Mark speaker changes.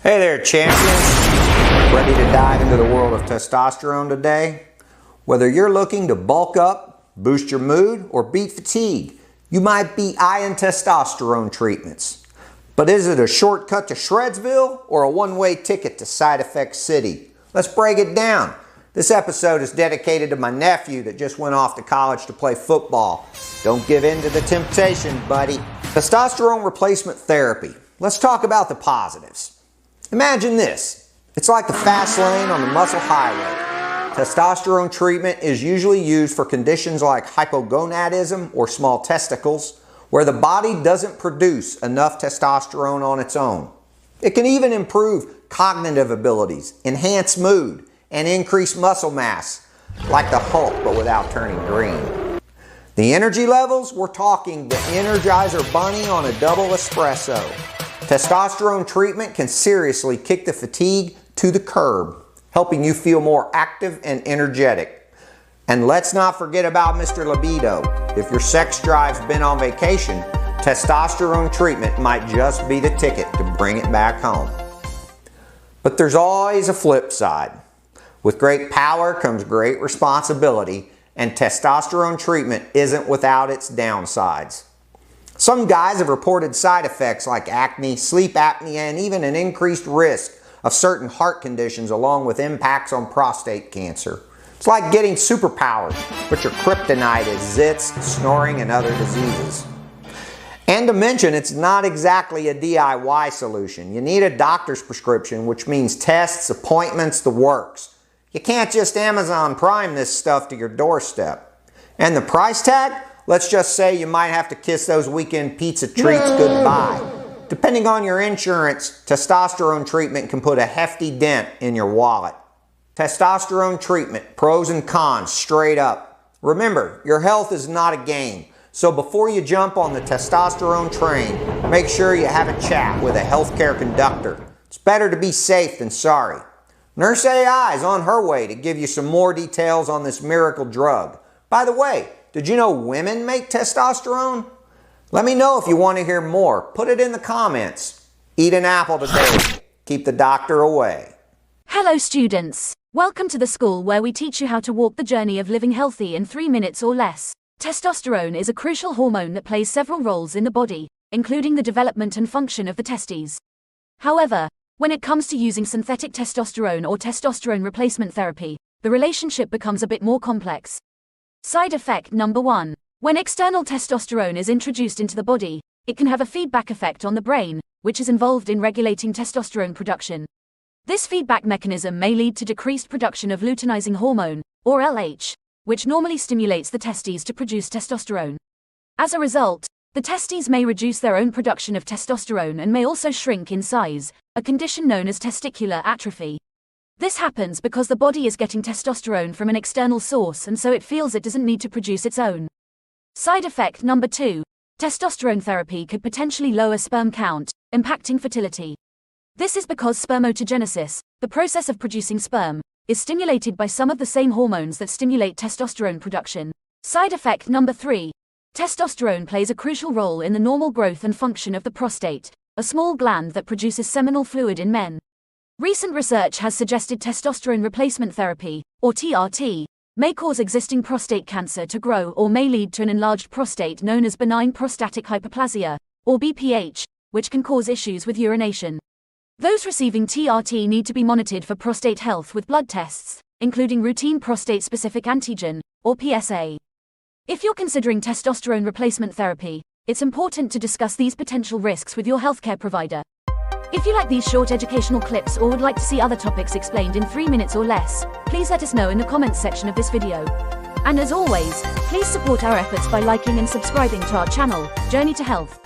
Speaker 1: Hey there, champions. Ready to dive into the world of testosterone today? Whether you're looking to bulk up, boost your mood, or beat fatigue, you might be eyeing testosterone treatments. But is it a shortcut to Shredsville or a one-way ticket to Side Effect City? Let's break it down. This episode is dedicated to my nephew that just went off to college to play football. Don't give in to the temptation, buddy. Testosterone replacement therapy. Let's talk about the positives. Imagine this. It's like the fast lane on the muscle highway. Testosterone treatment is usually used for conditions like hypogonadism or small testicles, where the body doesn't produce enough testosterone on its own. It can even improve cognitive abilities, enhance mood, and increase muscle mass, like the Hulk but without turning green. The energy levels, we're talking the Energizer Bunny on a double espresso. Testosterone treatment can seriously kick the fatigue to the curb, helping you feel more active and energetic. And let's not forget about Mr. Libido. If your sex drive's been on vacation, testosterone treatment might just be the ticket to bring it back home. But there's always a flip side. With great power comes great responsibility, and testosterone treatment isn't without its downsides. Some guys have reported side effects like acne, sleep apnea, and even an increased risk of certain heart conditions along with impacts on prostate cancer. It's like getting superpowers, but your kryptonite is zits, snoring, and other diseases. And to mention, it's not exactly a DIY solution. You need a doctor's prescription, which means tests, appointments, the works. You can't just Amazon Prime this stuff to your doorstep. And the price tag? Let's just say you might have to kiss those weekend pizza treats goodbye. Depending on your insurance, testosterone treatment can put a hefty dent in your wallet. Testosterone treatment, pros and cons, straight up. Remember, your health is not a game. So before you jump on the testosterone train, make sure you have a chat with a healthcare conductor. It's better to be safe than sorry. Nurse AI is on her way to give you some more details on this miracle drug. By the way, did you know women make testosterone? Let me know if you want to hear more. Put it in the comments. Eat an apple today. Keep the doctor away.
Speaker 2: Hello students. Welcome to the school where we teach you how to walk the journey of living healthy in 3 minutes or less. Testosterone is a crucial hormone that plays several roles in the body, including the development and function of the testes. However, when it comes to using synthetic testosterone or testosterone replacement therapy, the relationship becomes a bit more complex. Side effect number 1. When external testosterone is introduced into the body, it can have a feedback effect on the brain, which is involved in regulating testosterone production. This feedback mechanism may lead to decreased production of luteinizing hormone, or LH, which normally stimulates the testes to produce testosterone. As a result, the testes may reduce their own production of testosterone and may also shrink in size, a condition known as testicular atrophy. This happens because the body is getting testosterone from an external source and so it feels it doesn't need to produce its own. Side effect number 2. Testosterone therapy could potentially lower sperm count, impacting fertility. This is because spermatogenesis, the process of producing sperm, is stimulated by some of the same hormones that stimulate testosterone production. Side effect number 3. Testosterone plays a crucial role in the normal growth and function of the prostate, a small gland that produces seminal fluid in men. Recent research has suggested testosterone replacement therapy, or TRT, may cause existing prostate cancer to grow or may lead to an enlarged prostate known as benign prostatic hyperplasia, or BPH, which can cause issues with urination. Those receiving TRT need to be monitored for prostate health with blood tests, including routine prostate-specific antigen, or PSA. If you're considering testosterone replacement therapy, it's important to discuss these potential risks with your healthcare provider. If you like these short educational clips or would like to see other topics explained in 3 minutes or less, please let us know in the comments section of this video. And as always, please support our efforts by liking and subscribing to our channel, Journey to Health.